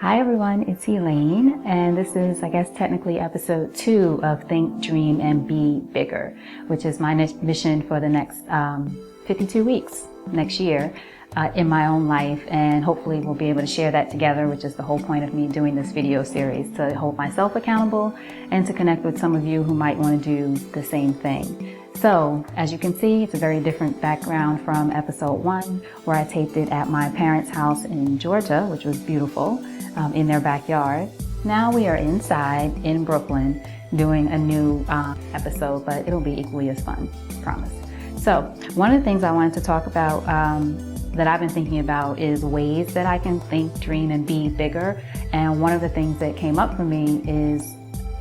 Hi everyone, it's Elayne, and this is, I guess, technically episode 2 of Think, Dream, and Be Bigger, which is my mission for the next 52 weeks next year in my own life, and hopefully we'll be able to share that together, which is the whole point of me doing this video series, to hold myself accountable and to connect with some of you who might want to do the same thing. So, as you can see, it's a very different background from episode 1, where I taped it at my parents' house in Georgia, which was beautiful, in their backyard. Now we are inside in Brooklyn doing a new episode, but it'll be equally as fun, promise. So, one of the things I wanted to talk about that I've been thinking about is ways that I can think, dream, and be bigger. And one of the things that came up for me is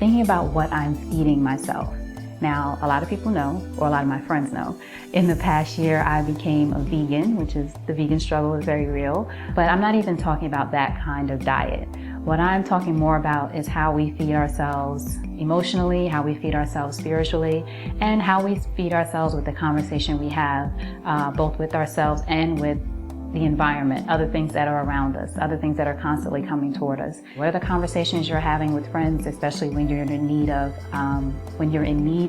thinking about what I'm feeding myself. Now, a lot of people know, or a lot of my friends know, in the past year I became a vegan, which is, the vegan struggle is very real, but I'm not even talking about that kind of diet. What I'm talking more about is how we feed ourselves emotionally, how we feed ourselves spiritually, and how we feed ourselves with the conversation we have, both with ourselves and with the environment, other things that are around us, other things that are constantly coming toward us. What are the conversations you're having with friends, especially when you're in need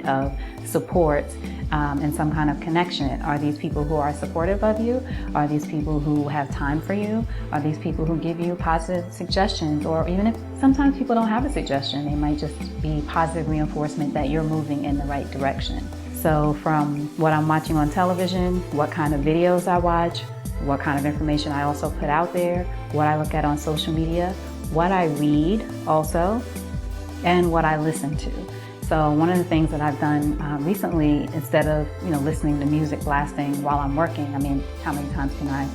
of support and some kind of connection? Are these people who are supportive of you? Are these people who have time for you? Are these people who give you positive suggestions? Or even if sometimes people don't have a suggestion, they might just be positive reinforcement that you're moving in the right direction. So from what I'm watching on television, what kind of videos I watch, what kind of information I also put out there, what I look at on social media, what I read also, and what I listen to. So one of the things that I've done recently, instead of listening to music blasting while I'm working, I mean, how many times can I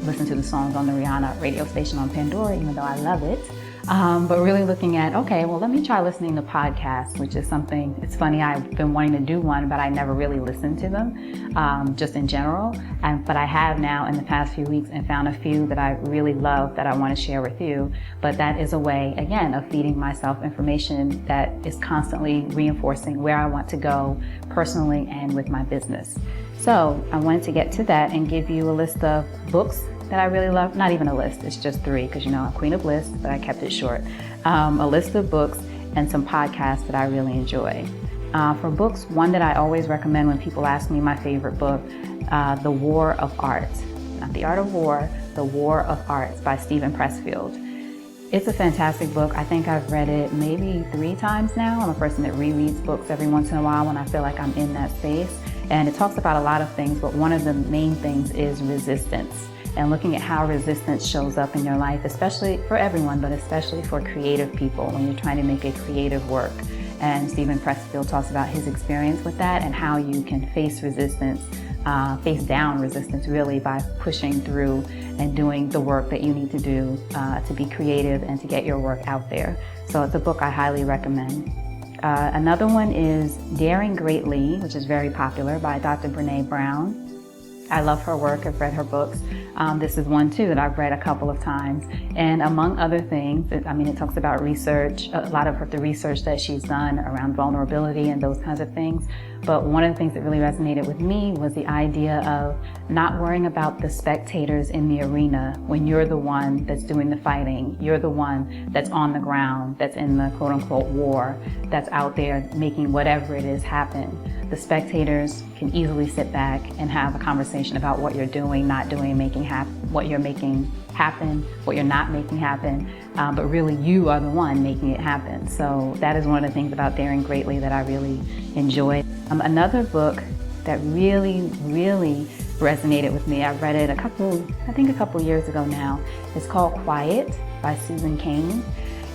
listen to the songs on the Rihanna radio station on Pandora, even though I love it? But really looking at, okay, well, let me try listening to podcasts, which is something, it's funny, I've been wanting to do one, but I never really listened to them, just in general. But I have now in the past few weeks and found a few that I really love that I want to share with you. But that is a way, again, of feeding myself information that is constantly reinforcing where I want to go personally and with my business. So I wanted to get to that and give you a list of books that I really love. Not even a list, it's just 3, because I'm queen of lists, but I kept it short. A list of books and some podcasts that I really enjoy. For books, one that I always recommend when people ask me my favorite book, The War of Art. Not The Art of War, The War of Art by Steven Pressfield. It's a fantastic book. I think I've read it maybe 3 times now. I'm a person that rereads books every once in a while when I feel like I'm in that space. And it talks about a lot of things, but one of the main things is resistance. And looking at how resistance shows up in your life, especially for everyone, but especially for creative people when you're trying to make a creative work. And Steven Pressfield talks about his experience with that and how you can face resistance, face down resistance really, by pushing through and doing the work that you need to do to be creative and to get your work out there. So it's a book I highly recommend. Another one is Daring Greatly, which is very popular, by Dr. Brene Brown. I love her work. I've read her books. This is one too that I've read a couple of times. And among other things, it talks about research, a lot of the research that she's done around vulnerability and those kinds of things. But one of the things that really resonated with me was the idea of not worrying about the spectators in the arena when you're the one that's doing the fighting. You're the one that's on the ground, that's in the quote unquote war, that's out there making whatever it is happen. The spectators can easily sit back and have a conversation about what you're doing, not doing, what you're making happen, what you're not making happen, but really you are the one making it happen. So that is one of the things about Daring Greatly that I really enjoyed. Another book that really, really resonated with me, I read it a couple years ago now. It's called Quiet by Susan Cain.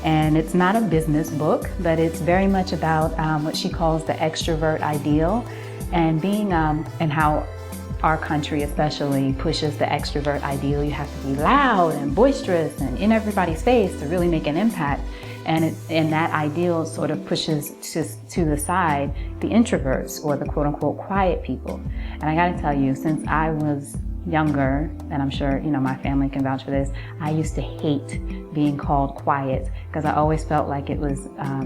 And it's not a business book, but it's very much about what she calls the extrovert ideal, and being and how our country especially pushes the extrovert ideal. You have to be loud and boisterous and in everybody's face to really make an impact. And that ideal sort of pushes to the side the introverts, or the quote unquote quiet people. And I gotta tell you, since I was younger, and I'm sure my family can vouch for this, I used to hate being called quiet because I always felt like it was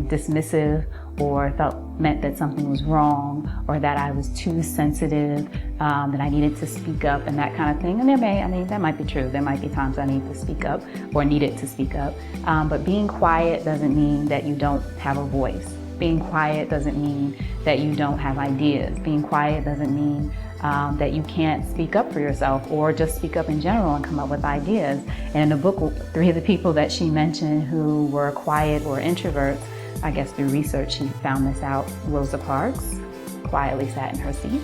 dismissive, or meant that something was wrong, or that I was too sensitive, that I needed to speak up and that kind of thing. And that might be true. There might be times I need to speak up or needed to speak up. But being quiet doesn't mean that you don't have a voice. Being quiet doesn't mean that you don't have ideas. Being quiet doesn't mean that you can't speak up for yourself or just speak up in general and come up with ideas. And in the book, 3 of the people that she mentioned who were quiet or introverts, I guess through research she found this out. Rosa Parks quietly sat in her seat,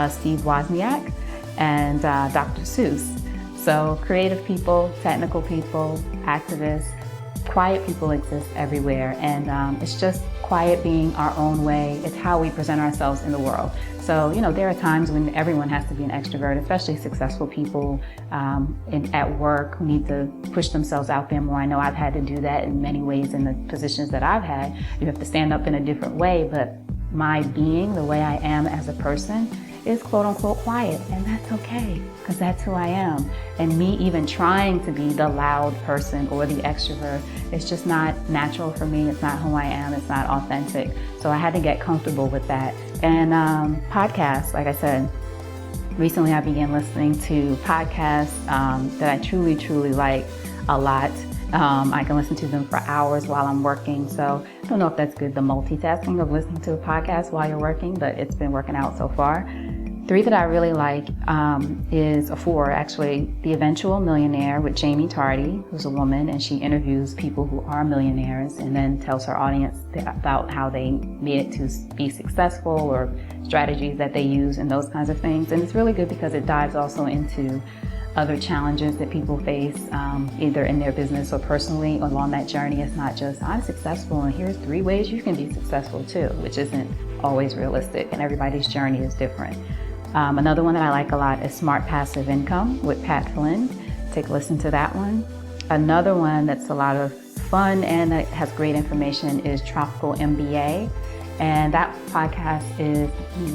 Steve Wozniak, and Dr. Seuss. So creative people, technical people, activists, quiet people exist everywhere, and it's just quiet being our own way. It's how we present ourselves in the world. So, there are times when everyone has to be an extrovert, especially successful people at work who need to push themselves out there more. I know I've had to do that in many ways in the positions that I've had. You have to stand up in a different way, but my being, the way I am as a person, is quote unquote quiet, and that's okay, because that's who I am. And me even trying to be the loud person or the extrovert, it's just not natural for me. It's not who I am. It's not authentic. So I had to get comfortable with that. And podcasts, like I said, recently I began listening to podcasts that I truly, truly like a lot. I can listen to them for hours while I'm working. So I don't know if that's good, the multitasking of listening to a podcast while you're working, but it's been working out so far. 3 that I really like is 4 actually. The Eventual Millionaire with Jamie Tardy, who's a woman, and she interviews people who are millionaires and then tells her audience about how they made it to be successful or strategies that they use and those kinds of things. And it's really good because it dives also into other challenges that people face, either in their business or personally along that journey. It's not just, I'm successful and here's 3 ways you can be successful too, which isn't always realistic, and everybody's journey is different. Another one that I like a lot is Smart Passive Income with Pat Flynn. Take a listen to that one. Another one that's a lot of fun and that has great information is Tropical MBA. And that podcast is,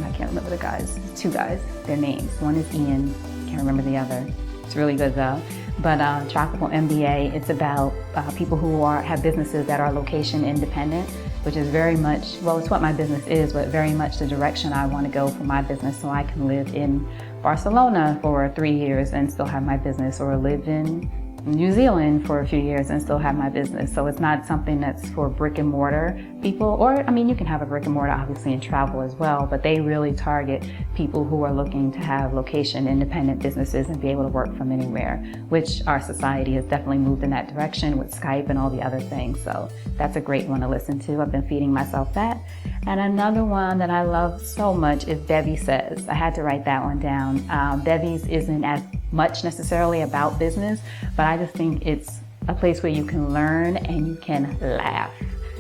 I can't remember the guys, 2 guys, their names. One is Ian, can't remember the other. It's really good though. But Tropical MBA, it's about people who have businesses that are location independent, which is very much, well, it's what my business is, but very much the direction I want to go for my business, so I can live in Barcelona for 3 years and still have my business, or live in New Zealand for a few years and still have my business. So it's not something that's for brick and mortar people, or you can have a brick and mortar obviously in travel as well, but they really target people who are looking to have location independent businesses and be able to work from anywhere, which our society has definitely moved in that direction with Skype and all the other things. So that's a great one to listen to. I've been feeding myself that. And another one that I love so much is Debbie Says. I had to write that one down. Debbie's isn't as much necessarily about business, but I just think it's a place where you can learn and you can laugh.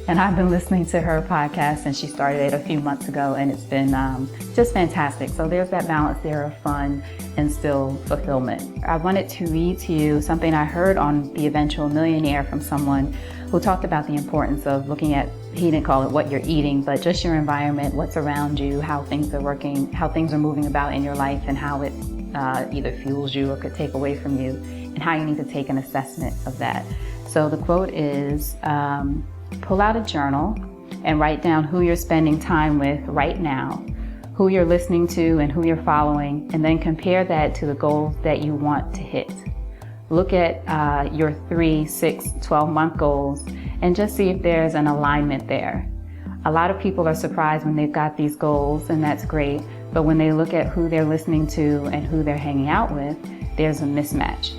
And I've been listening to her podcast since she started it a few months ago, and it's been just fantastic. So there's that balance there of fun and still fulfillment. I wanted to read to you something I heard on The Eventual Millionaire from someone who talked about the importance of looking at, he didn't call it what you're eating, but just your environment, what's around you, how things are working, how things are moving about in your life, and how it either fuels you or could take away from you, and how you need to take an assessment of that. So the quote is, pull out a journal and write down who you're spending time with right now, who you're listening to and who you're following, and then compare that to the goals that you want to hit. Look at your 3, 6, 12-month goals and just see if there's an alignment there. A lot of people are surprised when they've got these goals, and that's great, but when they look at who they're listening to and who they're hanging out with, there's a mismatch.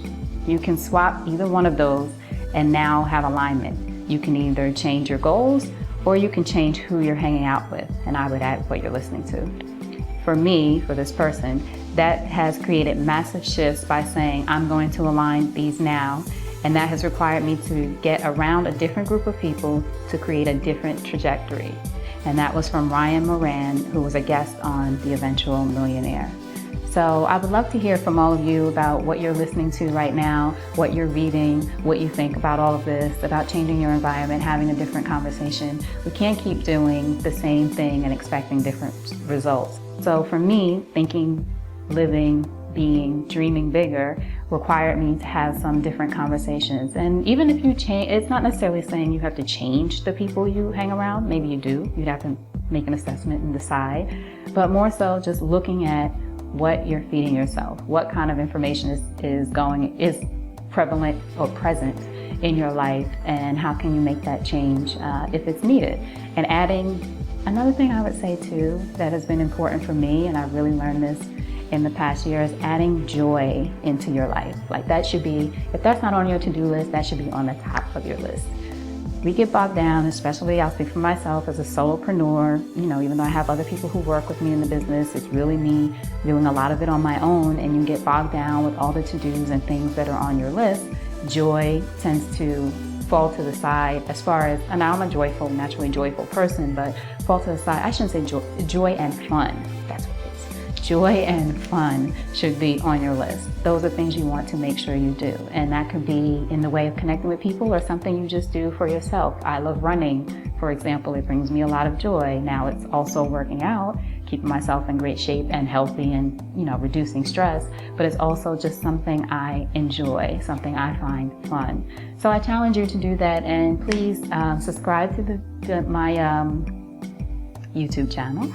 You can swap either one of those and now have alignment. You can either change your goals or you can change who you're hanging out with, and I would add what you're listening to. For me, for this person, that has created massive shifts by saying, I'm going to align these now, and that has required me to get around a different group of people to create a different trajectory. And that was from Ryan Moran, who was a guest on The Eventual Millionaire. So I would love to hear from all of you about what you're listening to right now, what you're reading, what you think about all of this, about changing your environment, having a different conversation. We can't keep doing the same thing and expecting different results. So for me, thinking, living, being, dreaming bigger, required me to have some different conversations. And even if you change, it's not necessarily saying you have to change the people you hang around. Maybe you do. You'd have to make an assessment and decide. But more so just looking at what you're feeding yourself. What kind of information is prevalent or present in your life, and how can you make that change if it's needed. And adding, another thing I would say too that has been important for me, and I've really learned this in the past year, is adding joy into your life. Like that should be, if that's not on your to-do list, that should be on the top of your list. We get bogged down, especially I'll speak for myself as a solopreneur, even though I have other people who work with me in the business, it's really me doing a lot of it on my own, and you get bogged down with all the to-dos and things that are on your list. Joy tends to fall to the side as far as, and I'm a naturally joyful person, but fall to the side. I shouldn't say joy and fun. That's what it is. Joy and fun should be on your list. Those are things you want to make sure you do. And that could be in the way of connecting with people or something you just do for yourself. I love running, for example. It brings me a lot of joy. Now it's also working out, keeping myself in great shape and healthy and, reducing stress. But it's also just something I enjoy, something I find fun. So I challenge you to do that, and please subscribe to my YouTube channel.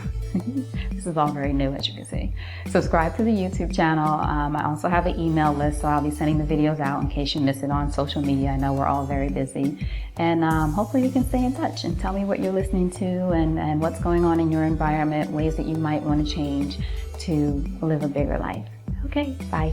This is all very new, as you can see. Subscribe to the YouTube channel. I also have an email list, so I'll be sending the videos out in case you miss it on social media. I know we're all very busy. And hopefully you can stay in touch and tell me what you're listening to and what's going on in your environment, ways that you might want to change to live a bigger life. Okay, bye.